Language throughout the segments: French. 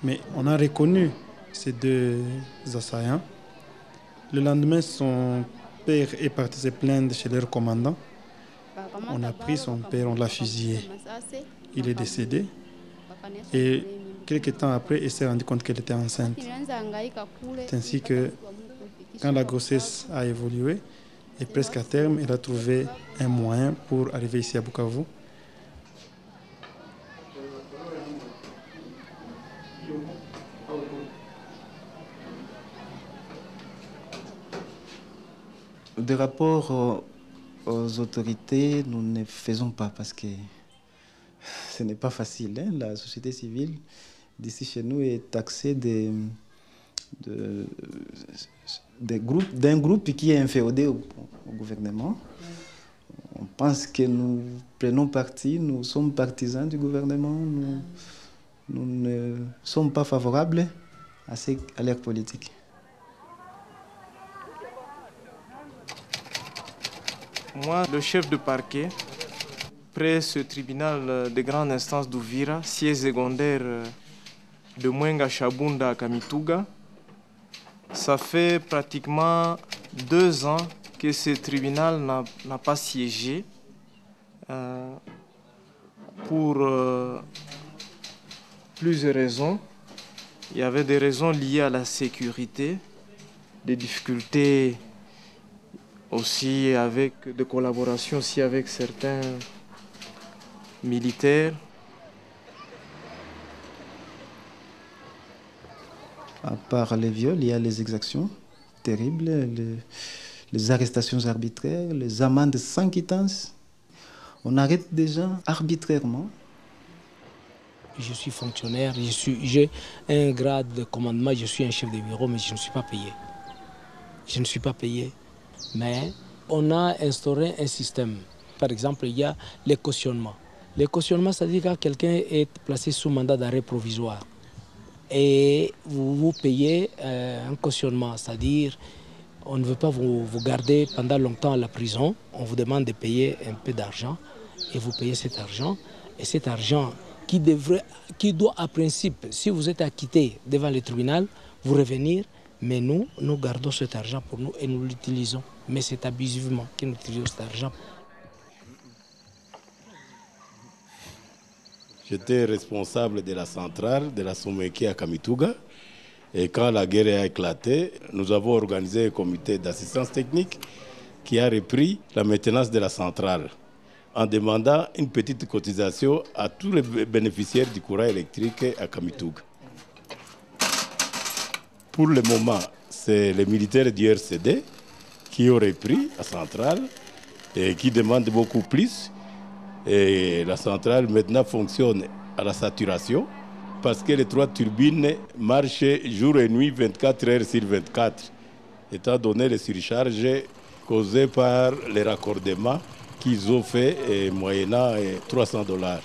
Mais on a reconnu ces deux assaillants. Le lendemain, son père est parti se plaindre chez leur commandant. On a pris son père, on l'a fusillé. Il est décédé. Et quelques temps après, elle s'est rendue compte qu'elle était enceinte. C'est ainsi que, quand la grossesse a évolué, et presque à terme, elle a trouvé un moyen pour arriver ici à Bukavu. Des rapports aux autorités, nous ne faisons pas parce que ce n'est pas facile. Hein? La société civile d'ici chez nous est taxée d'un groupe qui est inféodé au gouvernement. On pense que nous prenons parti, nous sommes partisans du gouvernement, nous ne sommes pas favorables à leur politique. Moi, le chef de parquet, près ce tribunal de grande instance d'Uvira, siège secondaire de Mwenga Shabunda à Kamituga, ça fait pratiquement 2 ans que ce tribunal n'a pas siégé pour plusieurs raisons. Il y avait des raisons liées à la sécurité, des difficultés aussi avec de collaboration aussi avec certains militaires. À part les viols, il y a les exactions terribles, les arrestations arbitraires, les amendes sans quittance. On arrête des gens arbitrairement. Je suis fonctionnaire, j'ai un grade de commandement, je suis un chef de bureau, mais je ne suis pas payé. Je ne suis pas payé. Mais on a instauré un système. Par exemple, il y a les cautionnements. Les cautionnements, c'est-à-dire que quelqu'un est placé sous mandat d'arrêt provisoire. Et vous payez un cautionnement, c'est-à-dire on ne veut pas vous garder pendant longtemps à la prison. On vous demande de payer un peu d'argent et vous payez cet argent. Et cet argent qui doit, à principe, si vous êtes acquitté devant le tribunal, vous revenir. Mais nous gardons cet argent pour nous et nous l'utilisons. Mais c'est abusivement que nous utilisons cet argent. J'étais responsable de la centrale de la Someki à Kamituga. Et quand la guerre a éclaté, nous avons organisé un comité d'assistance technique qui a repris la maintenance de la centrale en demandant une petite cotisation à tous les bénéficiaires du courant électrique à Kamituga. Pour le moment, c'est les militaires du RCD qui ont repris la centrale et qui demandent beaucoup plus. Et la centrale maintenant fonctionne à la saturation parce que les 3 turbines marchent jour et nuit 24 heures sur 24, étant donné les surcharges causées par les raccordements qu'ils ont fait moyennant $300.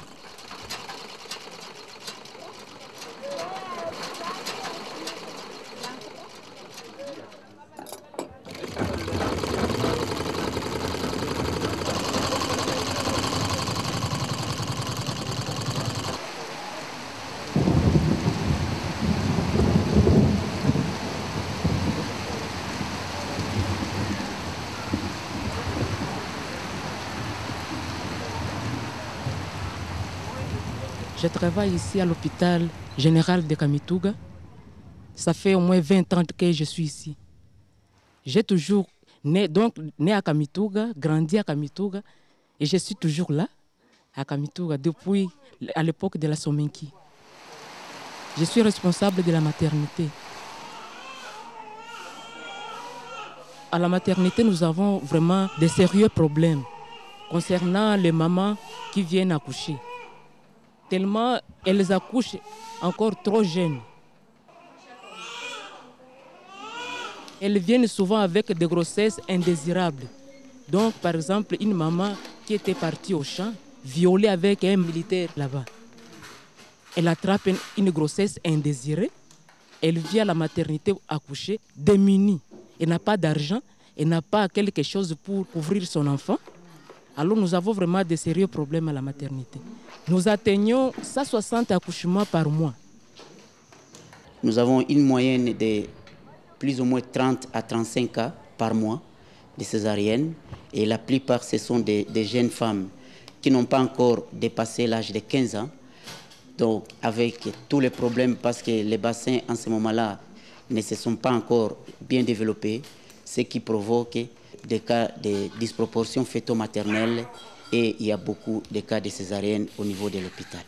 Je travaille ici à l'hôpital général de Kamituga. Ça fait au moins 20 ans que je suis ici. J'ai toujours né à Kamituga, grandi à Kamituga, et je suis toujours là, à Kamituga, depuis à l'époque de la Somenki. Je suis responsable de la maternité. À la maternité, nous avons vraiment de sérieux problèmes concernant les mamans qui viennent accoucher. Tellement elles accouchent encore trop jeunes. Elles viennent souvent avec des grossesses indésirables. Donc, par exemple, une maman qui était partie au champ, violée avec un militaire là-bas. Elle attrape une grossesse indésirée. Elle vient à la maternité accoucher, démunie. Elle n'a pas d'argent, elle n'a pas quelque chose pour couvrir son enfant. Alors nous avons vraiment de sérieux problèmes à la maternité. Nous atteignons 160 accouchements par mois. Nous avons une moyenne de plus ou moins 30 à 35 cas par mois de césariennes. Et la plupart, ce sont des jeunes femmes qui n'ont pas encore dépassé l'âge de 15 ans. Donc, avec tous les problèmes, parce que les bassins, en ce moment-là, ne se sont pas encore bien développés, ce qui provoque des cas de disproportion fœto-maternelle et il y a beaucoup de cas de césarienne au niveau de l'hôpital.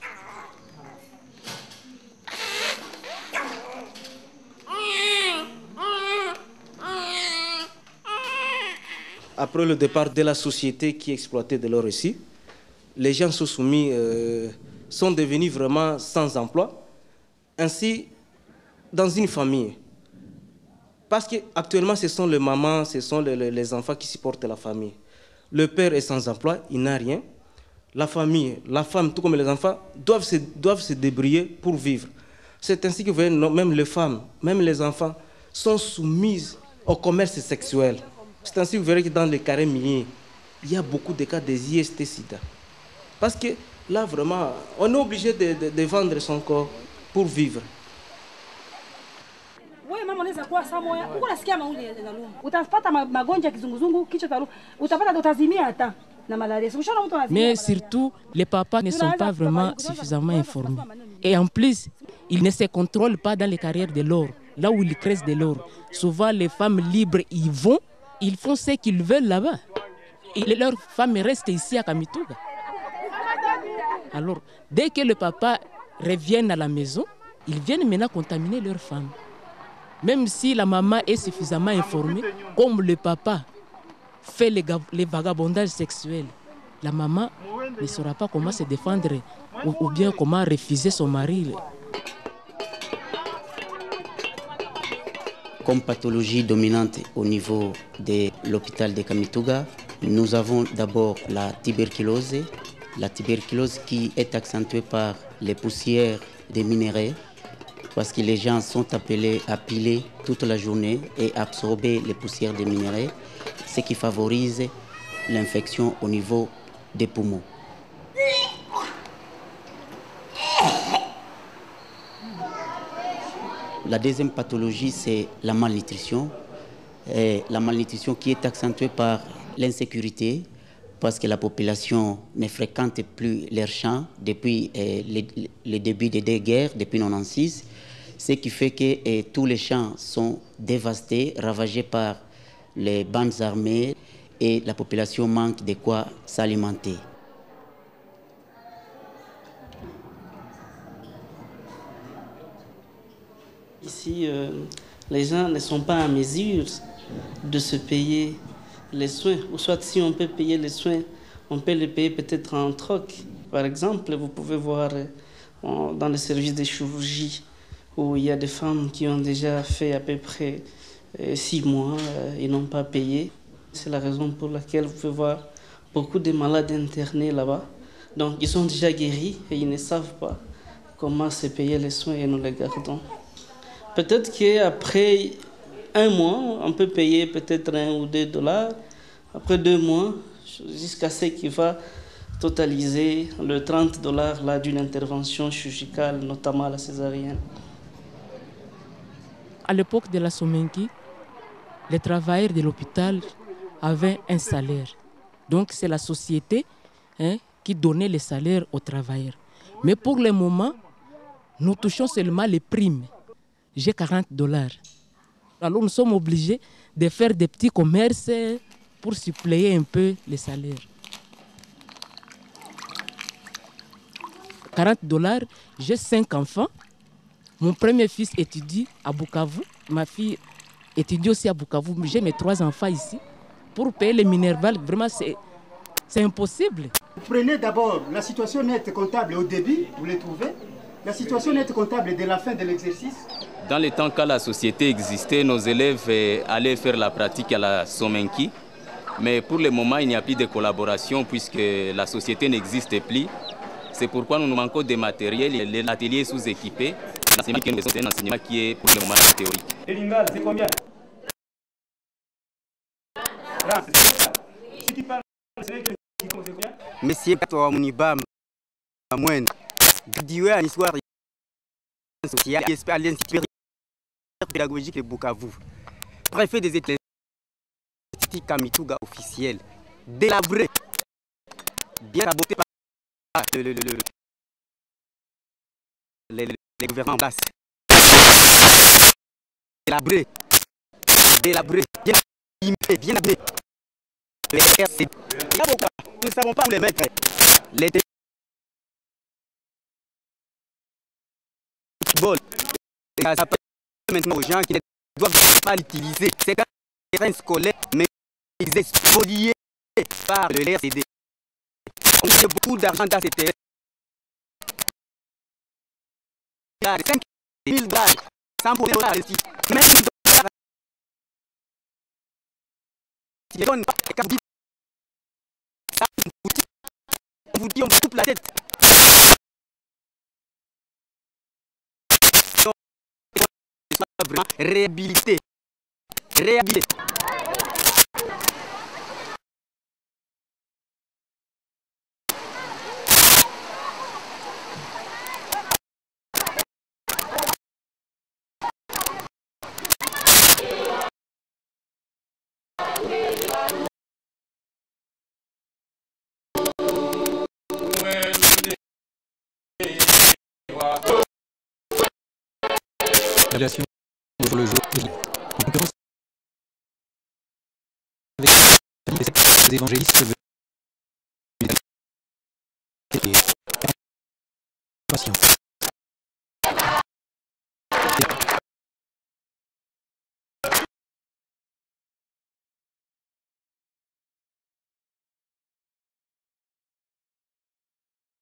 Après le départ de la société qui exploitait de l'or ici, les gens sont soumis, sont devenus vraiment sans emploi. Ainsi, dans une famille, parce qu'actuellement, ce sont les mamans, ce sont les enfants qui supportent la famille. Le père est sans emploi, il n'a rien. La famille, la femme, tout comme les enfants, doivent se débrouiller pour vivre. C'est ainsi que vous voyez, même les femmes, même les enfants, sont soumises au commerce sexuel. C'est ainsi que vous verrez que dans les carrés miniers, il y a beaucoup de cas des IST-Sida. Parce que là, vraiment, on est obligé de vendre son corps pour vivre. Wewe mama unaweza kuwa saa moja, uko nasikia mauli yanaluma. Utapata magonjwa kizunguzungu, kichwa taruma. Utapata utazimia hata na malaria. Ushaona mtu anazimia. Mais surtout, les papas ne sont pas vraiment suffisamment informés. Et en plus, ils ne se contrôlent pas dans les carrières de l'or, là où ils creusent de l'or. Souvent, les femmes libres y vont, ils font ce qu'ils veulent là-bas. Et leurs femmes restent ici à Kamituga. Alors, dès que le papa revient à la maison, ils viennent maintenant contaminer leurs femmes. Même si la maman est suffisamment informée, comme le papa fait les vagabondages sexuels, la maman ne saura pas comment se défendre ou bien comment refuser son mari. Comme pathologie dominante au niveau de l'hôpital de Kamituga, nous avons d'abord la tuberculose qui est accentuée par les poussières des minerais, parce que les gens sont appelés à piler toute la journée et absorber les poussières des minerais, ce qui favorise l'infection au niveau des poumons. La deuxième pathologie, c'est la malnutrition. Et la malnutrition qui est accentuée par l'insécurité, parce que la population ne fréquente plus leurs champs depuis le début des deux guerres, depuis 1996. Ce qui fait que tous les champs sont dévastés, ravagés par les bandes armées et la population manque de quoi s'alimenter. Ici, les gens ne sont pas en mesure de se payer les soins. Ou soit si on peut payer les soins, on peut les payer peut-être en troc. Par exemple, vous pouvez voir dans le service de chirurgie, où il y a des femmes qui ont déjà fait à peu près 6 mois, ils n'ont pas payé. C'est la raison pour laquelle vous pouvez voir beaucoup de malades internés là-bas. Donc ils sont déjà guéris et ils ne savent pas comment se payer les soins et nous les gardons. Peut-être qu'après 1 mois, on peut payer peut-être $1 ou $2. Après 2 mois, jusqu'à ce qu'il va totaliser le $30 là d'une intervention chirurgicale, notamment la césarienne. À l'époque de la Somenki, les travailleurs de l'hôpital avaient un salaire. Donc c'est la société qui donnait les salaires aux travailleurs. Mais pour le moment, nous touchons seulement les primes. J'ai $40. Alors nous sommes obligés de faire des petits commerces pour suppléer un peu les salaires. $40, j'ai 5 enfants. Mon premier fils étudie à Bukavu, ma fille étudie aussi à Bukavu. J'ai mes 3 enfants ici. Pour payer les Minerval, vraiment c'est impossible. Vous prenez d'abord la situation nette comptable au début, vous les trouvez. La situation nette comptable de la fin de l'exercice. Dans le temps quand la société existait, nos élèves allaient faire la pratique à la Somenki. Mais pour le moment, il n'y a plus de collaboration puisque la société n'existe plus. C'est pourquoi nous manquons de matériel. L'atelier est sous-équipé. L'enseignement que nous faisons, c'est un enseignement qui est pour le moment théorique. Et l'Ingal, c'est combien? Monsieur Katoa Munibam, Mwen, Dieu, une histoire sociale, pédagogique de Bukavu, préfet des Ecclésiastiques Kamituga officiel, délabré, bien saboté par les gouvernements en place. Délabré, bien limité, bien abîmé. Nous ne savons pas où les mettre. Les football, ça s'appelle maintenant aux gens qui ne doivent pas l'utiliser. C'est un terrain scolaire, mais ils sont spoliés par le RCD. On fait beaucoup d'argent dans ces terrains. Il y a 5 000 balles, sans pouvoir investir. Même si on ne donne pas les cartes, on vous dit, on vous coupe la tête. Vraiment réhabilité. L'aviation pour le jour en concurrence avec les évangélistes et